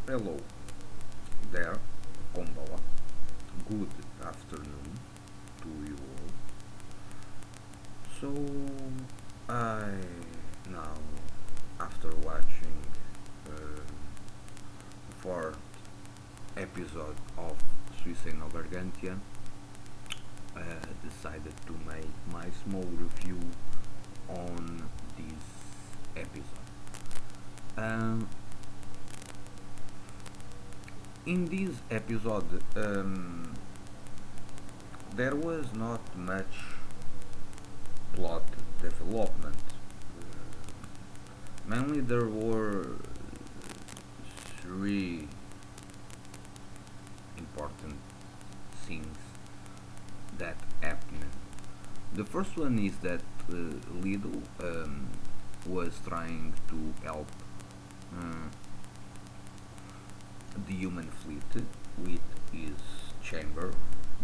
Hello there, Konbawa. Good afternoon to you all. So, I now, after watching uh, the fourth episode of Suisei no Gargantia, decided to make my small review on this episode. Um, in this episode, there was not much plot development. Mainly, there were three important things that happened. The first one is that Lido was trying to help uh, the human fleet with his chamber,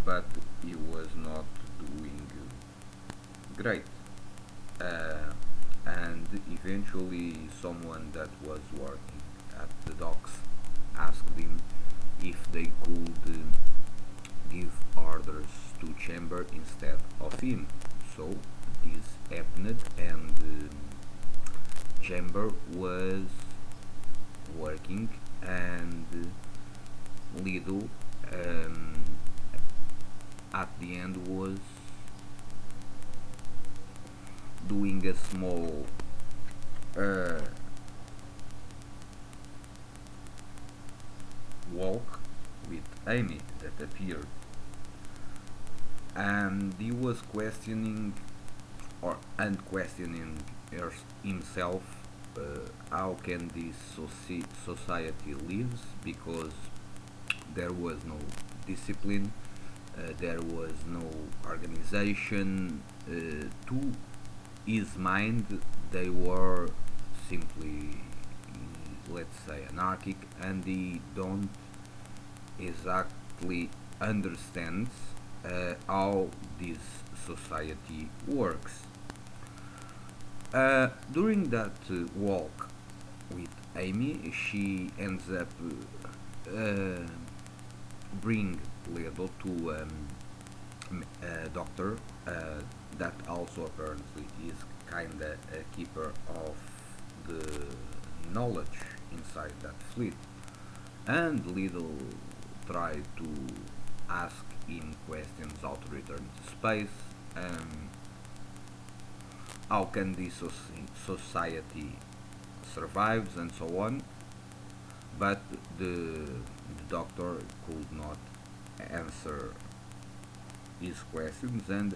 but he was not doing great. Uh, and eventually, someone that was working at the docks asked him if they could give orders to Chamber instead of him. So this happened, and Chamber was working, and Lido um, at the end was doing a small uh, walk with Amy that appeared, and he was questioning or unquestioning himself, how can this society lives, because there was no discipline, there was no organization. To his mind, they were simply, let's say, anarchic, and he don't exactly understands how this society works. During that walk with Amy, she ends up bring Ledo to a doctor that also apparently is kinda a keeper of the knowledge inside that fleet. And Little tried to ask him questions how to return to space, how can this society survives, and so on. But the doctor could not answer his questions, and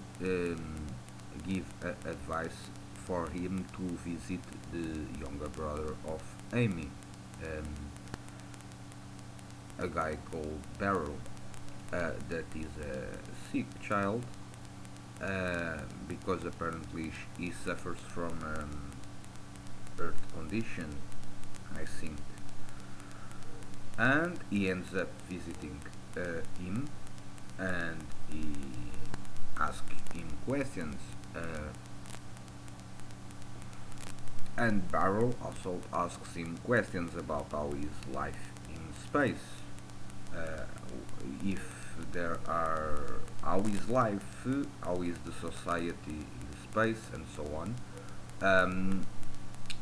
give advice for him to visit the younger brother of Amy, um, a guy called Beryl, that is a sick child, because apparently he suffers from earth condition, I think. And he ends up visiting him, and he asks him questions. And Barrow also asks him questions about how is life in space, uh, if there are, how is life, how is the society in space, and so on.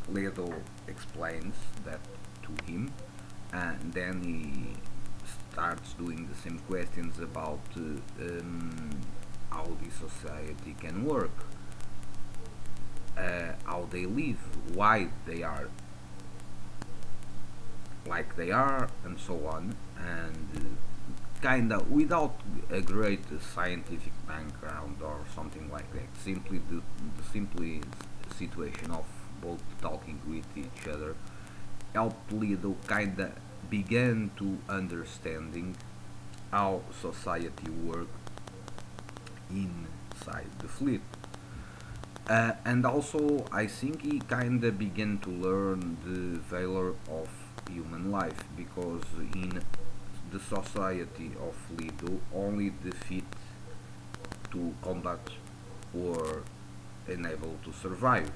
Leto explains that to him, and then he starts doing the same questions about how the society can work, how they live, why they are like they are, and so on. And kinda without a great scientific background or something like that, simply the simply situation of both talking with each other helped Lido kinda begin to understanding how society work inside the fleet. And also, I think he kinda began to learn the value of human life, because in the society of Lido, only the fit to combat were enabled to survive.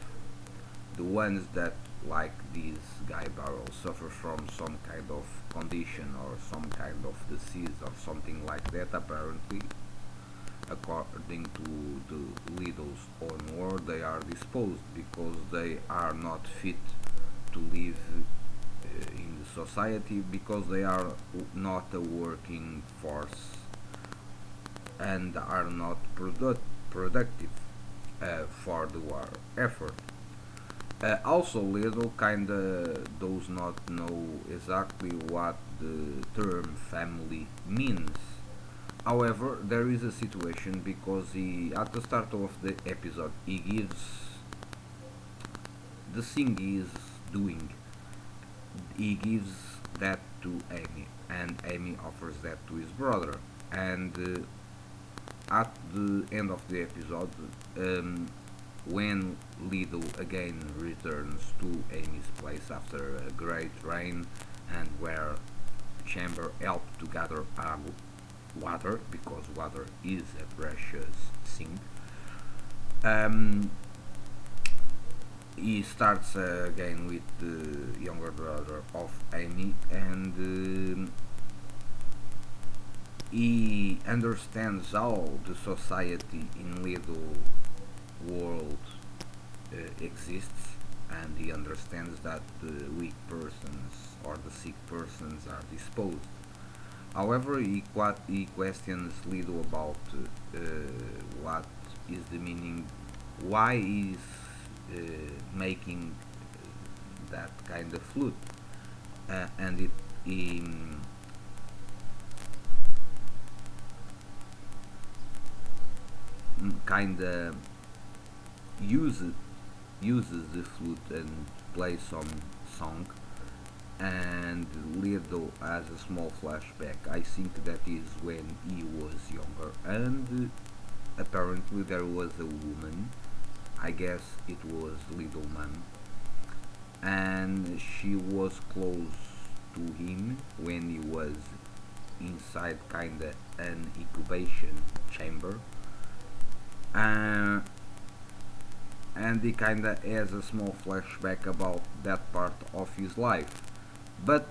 The ones that like this guy Barrel suffers from some kind of condition or some kind of disease or something like that. Apparently, according to the Lidl's own word, they are disposed because they are not fit to live in the society, because they are not a working force and are not productive for the war effort. Also, Lidl kinda does not know exactly what the term family means. However, there is a situation because at the start of the episode, he gives the thing he is doing. He gives that to Amy, and Amy offers that to his brother. And at the end of the episode, when Lido again returns to Amy's place after a great rain, and where Chamber helped to gather water, because water is a precious thing. Um, he starts again with the younger brother of Amy, and he understands how the society in Lido world exists, and he understands that the weak persons or the sick persons are disposed. However, he questions Lido about what is the meaning, why is making that kind of flute, and it he, kind of uses uses the flute and plays some song, and Ledo has a small flashback. I think that is when he was younger, and apparently there was a woman. I guess it was Little Mom, and she was close to him when he was inside kinda an incubation chamber. Uh, and he kinda has a small flashback about that part of his life. But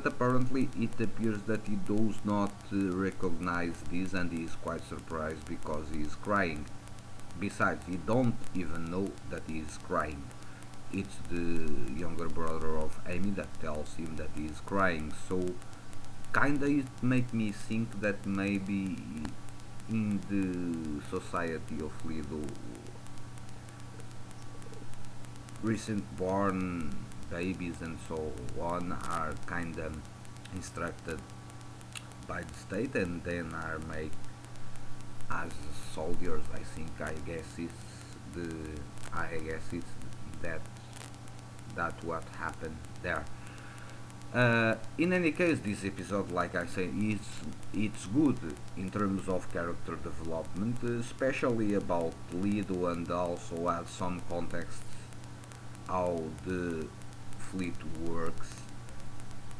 apparently it appears that he does not recognize this, and he is quite surprised because he is crying. Besides, he don't even know that he is crying. It's the younger brother of Amy that tells him that he is crying. So kinda it make me think that maybe in the society of Lido, recent born babies and so on are kinda instructed by the state and then are made as soldiers. The I guess it's that that what happened there. In any case, this episode, like I say, is it's good in terms of character development, especially about Lido, and also add some context how the fleet works.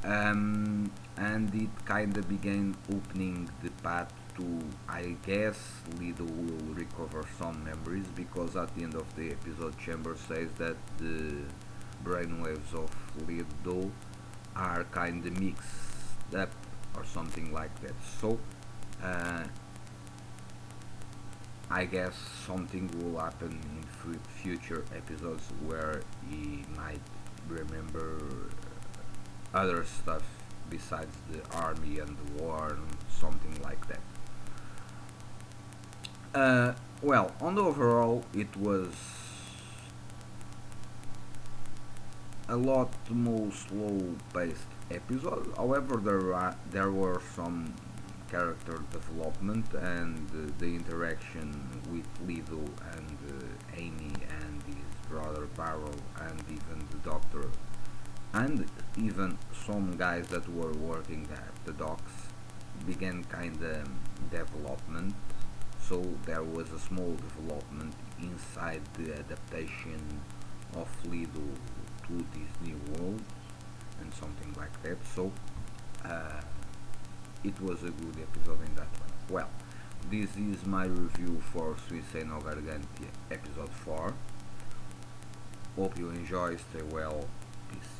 And it kinda began opening the path to, I guess, Lido will recover some memories, because at the end of the episode, Chambers says that the brainwaves of Lido are kinda mixed up or something like that. So, uh, I guess something will happen in future episodes where he might remember other stuff besides the army and the war and something like that. Well, on the overall, it was a lot more slow-paced episode. However, there were some character development, and the interaction with Lido and Amy and his brother Barrel, and even the doctor, and even some guys that were working at the docks, began kinda development. So there was a small development inside the adaptation of Lido to this new world and something like that. So uh, it was a good episode in that one. Well, this is my review for Suisei no Gargantia episode 4. Hope you enjoy. Stay well. Peace.